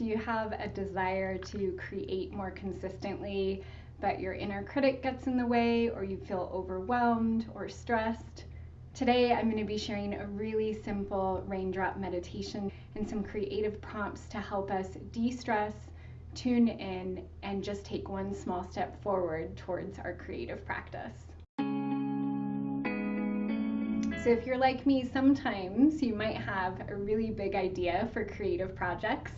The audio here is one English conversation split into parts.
Do you have a desire to create more consistently, but your inner critic gets in the way, or you feel overwhelmed or stressed? Today, I'm going to be sharing a really simple raindrop meditation and some creative prompts to help us de-stress, tune in, and just take one small step forward towards our creative practice. So if you're like me, sometimes you might have a really big idea for creative projects,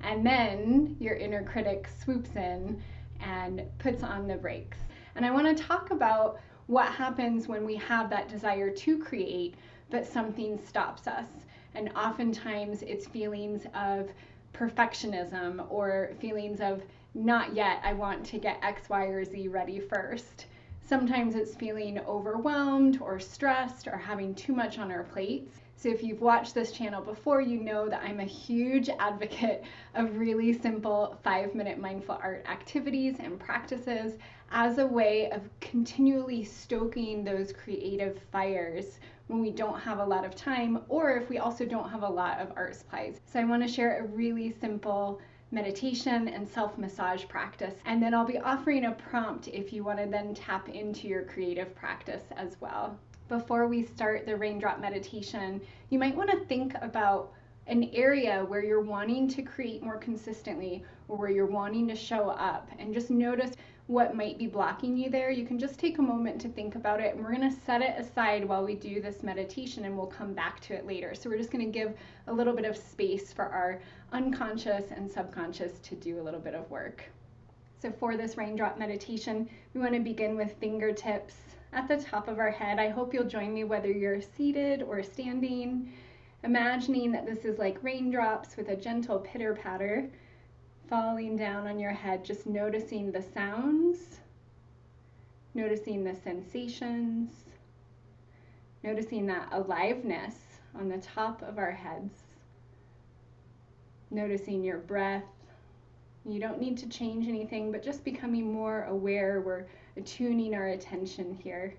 and then your inner critic swoops in and puts on the brakes. And I want to talk about what happens when we have that desire to create, but something stops us. And oftentimes it's feelings of perfectionism or feelings of not yet, I want to get X, Y, or Z ready first. Sometimes it's feeling overwhelmed or stressed or having too much on our plates. So if you've watched this channel before, you know that I'm a huge advocate of really simple 5-minute mindful art activities and practices as a way of continually stoking those creative fires when we don't have a lot of time, or if we also don't have a lot of art supplies. So I want to share a really simple meditation and self-massage practice, and then I'll be offering a prompt if you want to then tap into your creative practice as well. Before we start the raindrop meditation, you might want to think about an area where you're wanting to create more consistently or where you're wanting to show up, and just notice what might be blocking you there. You can just take a moment to think about it, and we're going to set it aside while we do this meditation, and we'll come back to it later. So we're just going to give a little bit of space for our unconscious and subconscious to do a little bit of work. So for this raindrop meditation, we want to begin with fingertips at the top of our head. I hope you'll join me whether you're seated or standing, imagining that this is like raindrops with a gentle pitter-patter falling down on your head, just noticing the sounds, noticing the sensations, noticing that aliveness on the top of our heads, noticing your breath. You don't need to change anything, but just becoming more aware. We're attuning our attention here,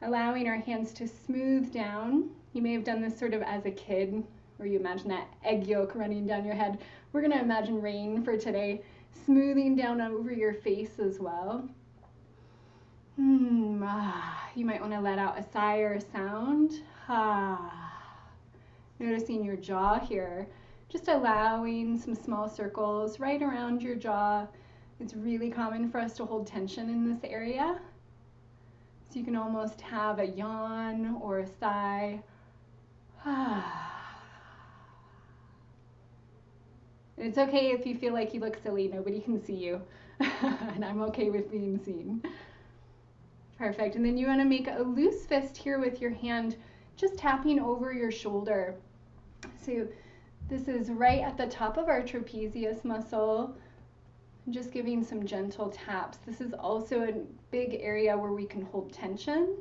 allowing our hands to smooth down. You may have done this sort of as a kid, where you imagine that egg yolk running down your head. We're going to imagine rain for today, smoothing down over your face as well. You might want to let out a sigh or a sound. Noticing your jaw here, just allowing some small circles right around your jaw. It's really common for us to hold tension in this area. So you can almost have a yawn or a sigh. And it's okay if you feel like you look silly. Nobody can see you. And I'm okay with being seen. Perfect. And then you want to make a loose fist here with your hand, just tapping over your shoulder. So this is right at the top of our trapezius muscle. Just giving some gentle taps. This is also a big area where we can hold tension.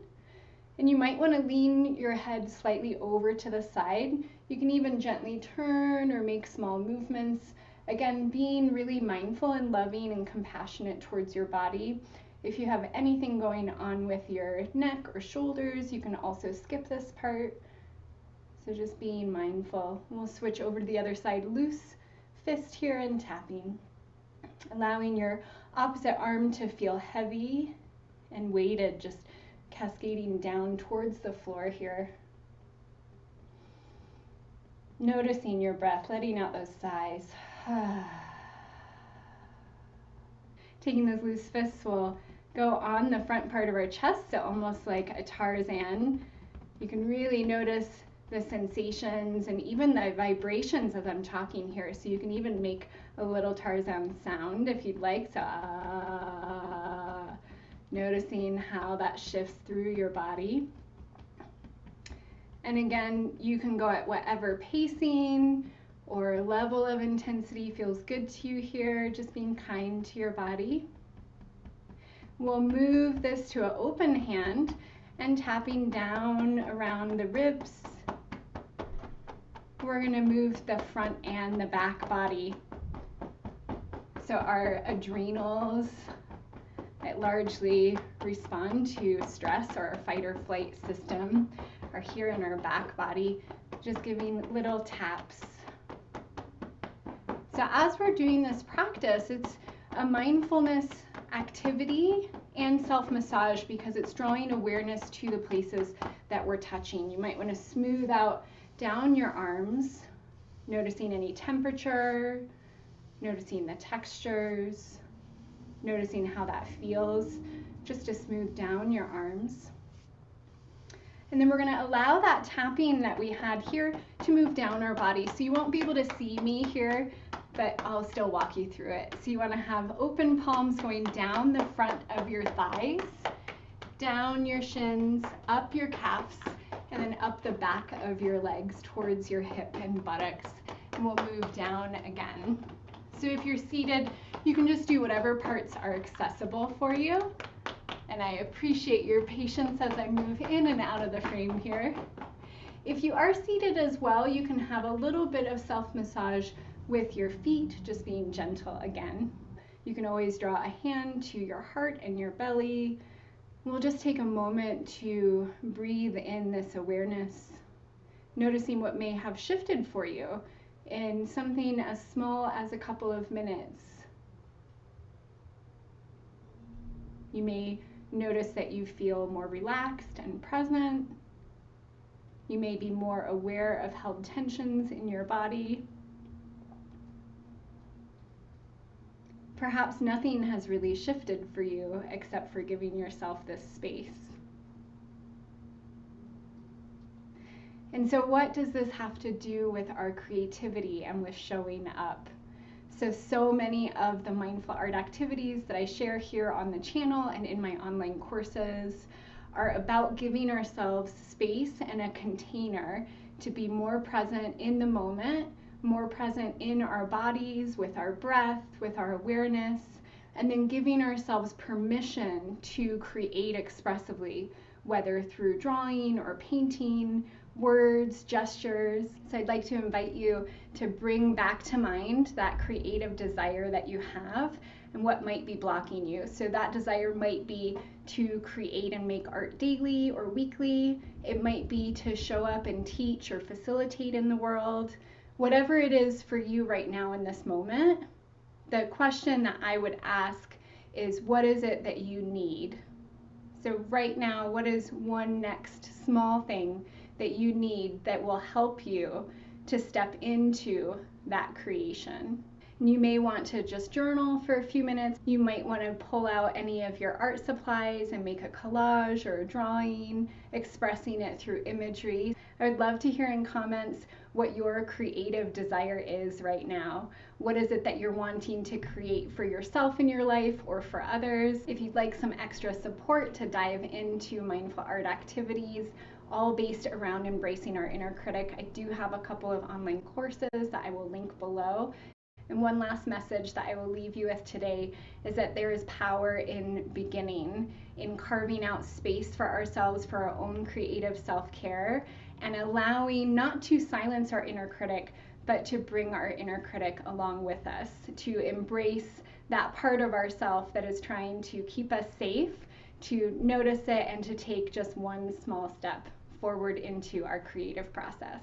And you might want to lean your head slightly over to the side. You can even gently turn or make small movements. Again, being really mindful and loving and compassionate towards your body. If you have anything going on with your neck or shoulders, you can also skip this part. So just being mindful. We'll switch over to the other side. Loose fist here and tapping. Allowing your opposite arm to feel heavy and weighted, just cascading down towards the floor here. Noticing your breath, letting out those sighs. Taking those loose fists, we'll go on the front part of our chest, so almost like a Tarzan. You can really notice the sensations and even the vibrations as I'm talking here. So you can even make a little Tarzan sound if you'd like. So noticing how that shifts through your body. And again, you can go at whatever pacing or level of intensity feels good to you here, just being kind to your body. We'll move this to an open hand and tapping down around the ribs. We're going to move the front and the back body. So our adrenals that largely respond to stress, or our fight or flight system, are here in our back body, just giving little taps So as we're doing this practice, it's a mindfulness activity and self-massage because it's drawing awareness to the places that we're touching. You might want to smooth out down your arms, noticing any temperature, noticing the textures, noticing how that feels, just to smooth down your arms. And then we're going to allow that tapping that we had here to move down our body. So you won't be able to see me here, but I'll still walk you through it. So you want to have open palms going down the front of your thighs, down your shins, up your calves, and then up the back of your legs towards your hip and buttocks. And we'll move down again. So if you're seated, you can just do whatever parts are accessible for you. And I appreciate your patience as I move in and out of the frame here. If you are seated as well, you can have a little bit of self-massage with your feet, just being gentle again. You can always draw a hand to your heart and your belly. We'll just take a moment to breathe in this awareness, noticing what may have shifted for you in something as small as a couple of minutes. You may notice that you feel more relaxed and present. You may be more aware of held tensions in your body. Perhaps nothing has really shifted for you except for giving yourself this space. And so what does this have to do with our creativity and with showing up? So many of the mindful art activities that I share here on the channel and in my online courses are about giving ourselves space and a container to be more present in the moment, more present in our bodies, with our breath, with our awareness, and then giving ourselves permission to create expressively, whether through drawing or painting, words, gestures. So I'd like to invite you to bring back to mind that creative desire that you have and what might be blocking you. So that desire might be to create and make art daily or weekly. It might be to show up and teach or facilitate in the world. Whatever it is for you right now in this moment, the question that I would ask is, what is it that you need? So right now, what is one next small thing that you need that will help you to step into that creation? And you may want to just journal for a few minutes. You might want to pull out any of your art supplies and make a collage or a drawing, expressing it through imagery. I would love to hear in comments what your creative desire is right now. What is it that you're wanting to create for yourself in your life or for others? If you'd like some extra support to dive into mindful art activities, all based around embracing our inner critic, I do have a couple of online courses that I will link below. And one last message that I will leave you with today is that there is power in beginning, in carving out space for ourselves for our own creative self-care, and allowing not to silence our inner critic, but to bring our inner critic along with us, to embrace that part of ourself that is trying to keep us safe, to notice it and to take just one small step forward into our creative process.